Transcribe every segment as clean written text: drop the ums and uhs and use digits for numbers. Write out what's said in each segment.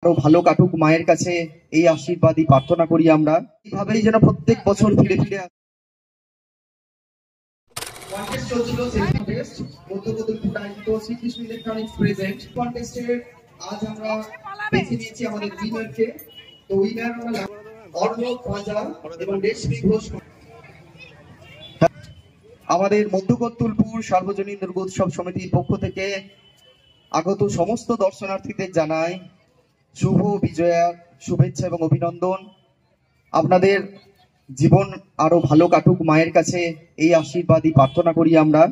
আরো ভালো কাটুক মায়ের কাছে এই আশীর্বাদই প্রার্থনা করি আমরা। এইভাবেই যেন প্রত্যেক বছর ফিরে ফিরে আজ আমরা বেছে নিয়েছি আমাদের উইনারকে। তো উইনার অর্ণব রাজা এবং রেশমি ঘোষ। আমাদের মধ্যকত্তুলপুর সার্বজনীন দুর্গোৎসব সমিতির পক্ষ থেকে আগত সমস্ত দর্শনার্থীদের জানাই শুভ বিজয়ার শুভেচ্ছা এবং অভিনন্দন। আপনাদের জীবন আরো ভালো কাটুক মায়ের কাছে এই আশীর্বাদই প্রার্থনা করি আমরা।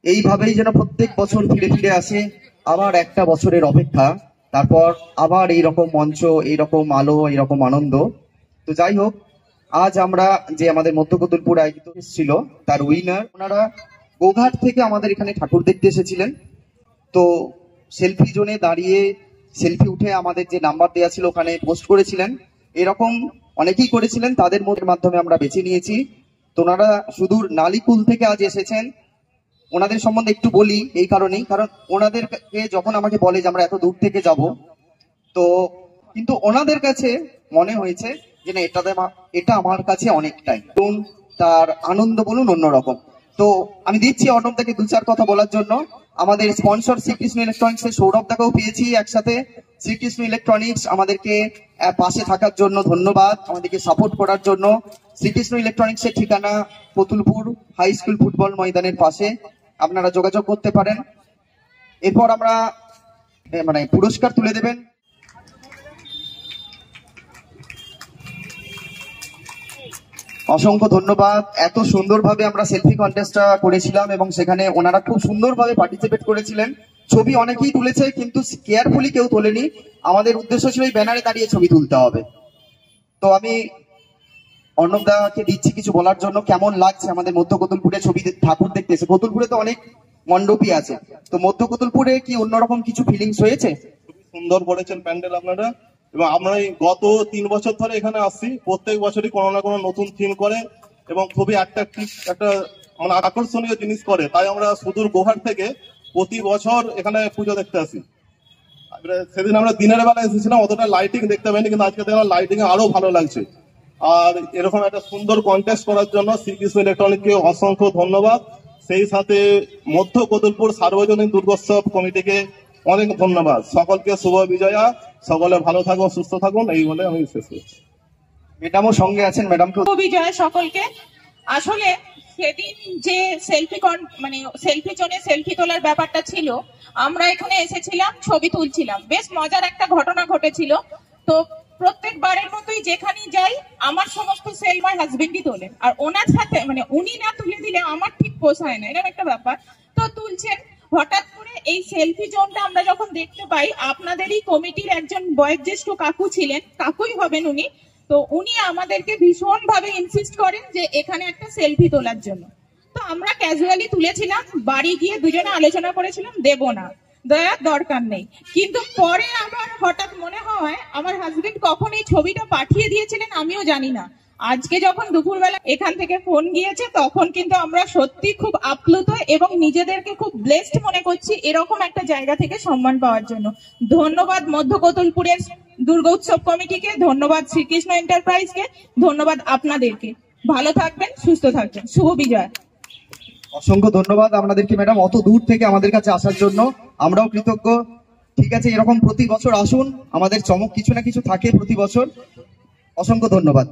এইভাবেই যেন প্রত্যেক বছর ফিরে ফিরে আসে। আবার একটা বছরের অপেক্ষা, তারপর আবার এইরকম মঞ্চ, এইরকম আলো, এইরকম আনন্দ। তো যাই হোক, আজ আমরা যে আমাদের মধ্যকত্তুলপুর আয়োজিত ছিল তার উইনার, ওনারা গোঘাট থেকে আমাদের এখানে ঠাকুর দেখতে এসেছিলেন। তো সেলফি জোনে দাঁড়িয়ে সেলফি উঠে আমাদের যে নাম্বার দেওয়া ছিল ওখানে পোস্ট করেছিলেন। এরকম অনেকেই করেছিলেন, তাদের মাধ্যমে আমরা বেছে নিয়েছি। তো ওনারা সুদূর নালিকুল থেকে আজ এসেছেন। ওনাদের সম্বন্ধে একটু বলি এই কারণেই, কারণ ওনাদেরকে যখন আমাকে বলে যে আমরা এত দূর থেকে যাব, তো কিন্তু ওনাদের কাছে মনে হয়েছে যে না, এটা আমার কাছে অনেকটাই, তার আনন্দ বলুন অন্যরকম। তো আমি দিচ্ছি অর্ণবদাকে দু চার কথা বলার জন্য। আমাদের স্পন্সর শ্রীকৃষ্ণ ইলেকট্রনিক্স এর সৌরভদাকেও পেয়েছি একসাথে। শ্রীকৃষ্ণ ইলেকট্রনিক্স আমাদেরকে পাশে থাকার জন্য ধন্যবাদ, আমাদেরকে সাপোর্ট করার জন্য। শ্রীকৃষ্ণ ইলেকট্রনিক্স এর ঠিকানা কতুলপুর হাই স্কুল ফুটবল ময়দানের পাশে, আপনারা যোগাযোগ করতে পারেন। এরপর আমরা পুরস্কার তুলে দেবেন। অসংখ্য ধন্যবাদ। এত সুন্দরভাবে আমরা সেলফি কন্টেস্টটা করেছিলাম এবং সেখানে ওনারা খুব সুন্দরভাবে পার্টিসিপেট করেছিলেন। ছবি অনেকেই তুলেছে কিন্তু কেয়ারফুলি কেউ তোলেনি। আমাদের উদ্দেশ্য ছিল এই ব্যানারে দাঁড়িয়ে ছবি তুলতে হবে। তো আমি অর্ণবদাকে দিচ্ছি কিছু বলার জন্য। কেমন লাগছে আমাদের মধ্যকত্তুলপুরে ছবি ঠাকুর দেখতে এসে? কতুলপুরে তো অনেক মণ্ডপই আছে, তো মধ্যকত্তুলপুরে কি অন্যরকম কিছু ফিলিংস হয়েছে? সুন্দর করেছেন প্যান্ডেল আপনারা, এবং আমরা গত 3 বছর ধরে এখানে আসছি। প্রত্যেক বছরই কোনো না কোনো নতুন থিম করে এবং খুবই অ্যাট্রাকটিভ একটা আকর্ষণীয় জিনিস করে। তাই আমরা সুদূর গোঘাট থেকে প্রতি বছর এখানে পুজো দেখতে আসি। সেদিন আমরা দিনের বেলা এসেছিলাম, অতটা লাইটিং দেখতে পাইনি, কিন্তু আজকে দেখলাম লাইটিং আরো ভালো লাগছে। আর এরকম একটা সুন্দর কন্টেস্ট করার জন্য শ্রীকৃষ্ণ ইলেকট্রনিক্সকে অসংখ্য ধন্যবাদ। সেই সাথে মধ্যকত্তুলপুর সার্বজনীন দুর্গোৎসব কমিটিকে অনেক ধন্যবাদ। সকলকে শুভ বিজয়া, সকলে ভালো থাকুন, সুস্থ থাকুন, এই বলে আমি শেষ করছি। ম্যাডামও সঙ্গে আছেন, ম্যাডামকে শুভ বিজয়া সকলকে। আসলে সেদিন যে সেলফি জোনে সেলফি তোলার ব্যাপারটা ছিল, আমরা এখানে এসেছিলাম, ছবি তুলছিলাম, বেশ মজার একটা ঘটনা ঘটেছিল। তো প্রত্যেকবারের মতোই যেখানেই যাই আমার সমস্ত সেল মাই হাজবেন্ডই তোলেন, আর ওনার সাথে উনি না তুলে দিলে আমার ঠিক পোষায় না, এরকম একটা ব্যাপার। তো তুলছেন, হঠাৎ করে এই সেলফি জোনটা আমরা যখন দেখতে পাই, আপনাদেরই কমিটির একজন বয়োজ্যেষ্ঠ কাকু ছিলেন, কাকুই হবেন উনি। তো উনি আমাদেরকে ভীষণ ভাবে ইনসিস্ট করেন যে এখানে একটা সেলফি তোলার জন্য। তো আমরা ক্যাজুয়ালি তুলেছিলাম, বাড়ি গিয়ে দুজনে আলোচনা করেছিলাম দেব না, দয়ার দরকার নেই। কিন্তু পরে আমার হঠাৎ মনে হয় আমার হাজবেন্ড কখন এই ছবিটা পাঠিয়ে দিয়েছিলেন আমিও জানি না। আজকে যখন দুপুরবেলা এখান থেকে ফোন গিয়েছে, তখন কিন্তু আমরা সত্যি খুব আপ্লুত এবং নিজেদেরকে খুব ব্লেসড মনে করছি এরকম একটা জায়গা থেকে সম্মান পাওয়ার জন্য। ধন্যবাদ মধ্যকত্তুলপুরের দুর্গোৎসব কমিটিকে, ধন্যবাদ শ্রীকৃষ্ণ এন্টারপ্রাইজকে, ধন্যবাদ আপনাদেরকে। ভালো থাকবেন, সুস্থ থাকবেন, শুভ বিজয়। অসংখ্য ধন্যবাদ আপনাদেরকে ম্যাডাম, অত দূর থেকে আমাদের কাছে আসার জন্য। আমরাও কৃতজ্ঞ। ঠিক আছে, এরকম প্রতি বছর আসুন, আমাদের চমক কিছু না কিছু থাকে প্রতি বছর। অসংখ্য ধন্যবাদ।